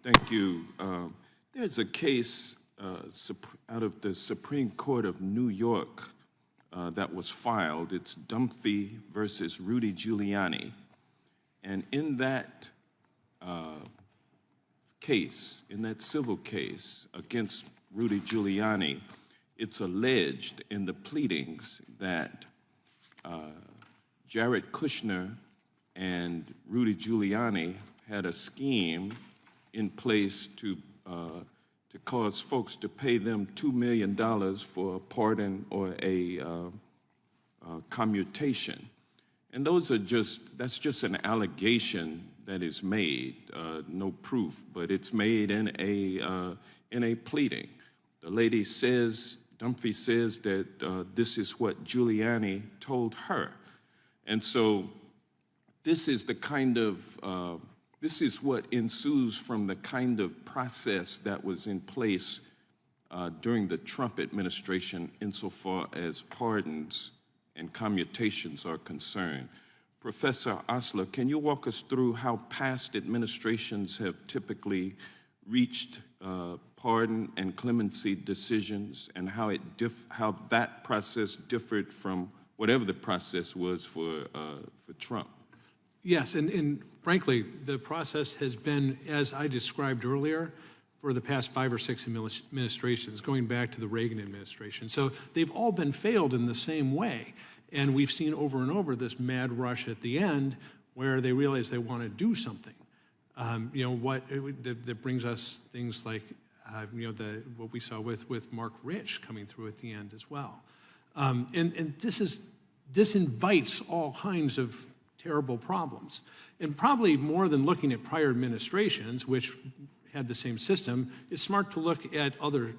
Thank you. There's a case out of the Supreme Court of New York that was filed. It's Dunphy versus Rudy Giuliani. And in that case, in that civil case against Rudy Giuliani, it's alleged in the pleadings that Jared Kushner and Rudy Giuliani had a scheme in place to cause folks to pay them $2 million for a pardon or a commutation. And that's just an allegation that is made, no proof, but it's made in a pleading. The lady says, Dunphy says that this is what Giuliani told her. And so this is the kind of, this is what ensues from the kind of process that was in place during the Trump administration insofar as pardons and commutations are concerned. Professor Osler, can you walk us through how past administrations have typically reached pardon and clemency decisions and how that process differed from whatever the process was for Trump? Yes, and frankly, the process has been, as I described earlier, for the past 5 or 6 administrations, going back to the Reagan administration. So they've all been failed in the same way. And we've seen over and over this mad rush at the end where they realize they want to do something. That brings us things like, what we saw with Mark Rich coming through at the end as well. And this invites all kinds of terrible problems. And probably more than looking at prior administrations, which had the same system, it's smart to look at other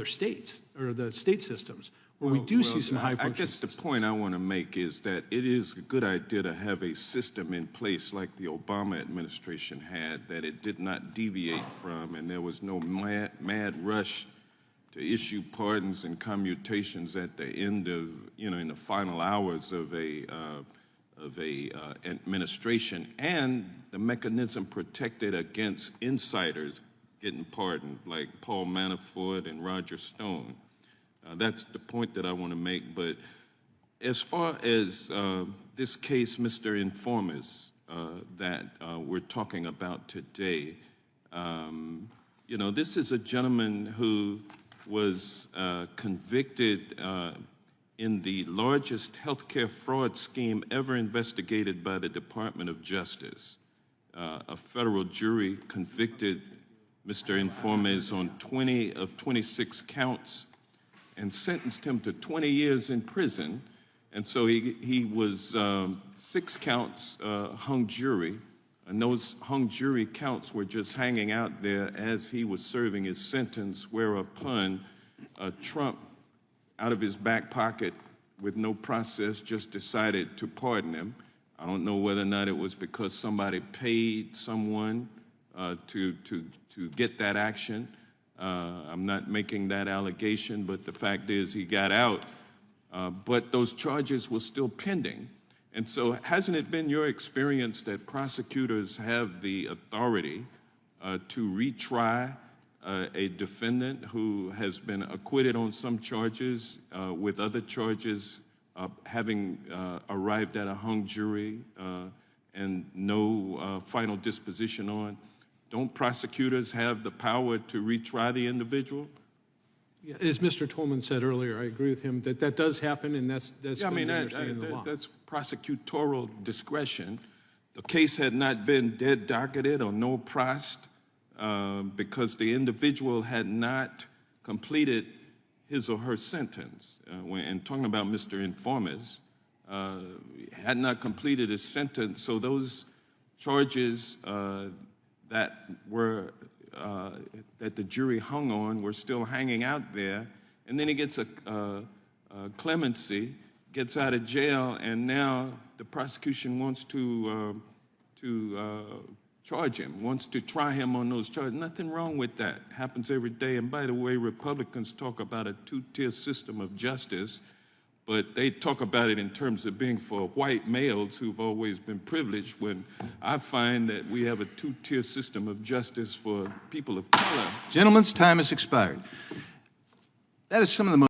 states or the state systems where we do see some high functions. I guess the point I want to make is that it is a good idea to have a system in place like the Obama administration had that it did not deviate from, and there was no mad rush to issue pardons and commutations at the end of, in the final hours of a administration, and the mechanism protected against insiders getting pardoned, like Paul Manafort and Roger Stone. That's the point that I want to make. But as far as this case, Mr. Informers, that we're talking about today, this is a gentleman who was convicted in the largest healthcare fraud scheme ever investigated by the Department of Justice. A federal jury convicted Mr. Informers on 20 of 26 counts and sentenced him to 20 years in prison. And so he was 6 counts hung jury, and those hung jury counts were just hanging out there as he was serving his sentence, whereupon Trump, out of his back pocket with no process, just decided to pardon him. I don't know whether or not it was because somebody paid someone to get that action. I'm not making that allegation, but the fact is he got out. But those charges were still pending. And so hasn't it been your experience that prosecutors have the authority to retry a defendant who has been acquitted on some charges with other charges having arrived at a hung jury and no final disposition on? Don't prosecutors have the power to retry the individual? Yeah, as Mr. Tolman said earlier, I agree with him that does happen, and that's yeah, I mean, the law. That's prosecutorial discretion. The case had not been dead docketed or no prost because the individual had not completed his or her sentence. And talking about Mr. Informers, had not completed his sentence, so those charges that the jury hung on were still hanging out there, and then he gets a clemency, gets out of jail, and now the prosecution wants to charge him, wants to try him on those charges. Nothing wrong with that. Happens every day. And by the way, Republicans talk about a two-tier system of justice. But they talk about it in terms of being for white males who've always been privileged, when I find that we have a two-tier system of justice for people of color. Gentlemen's time has expired. That is some of the most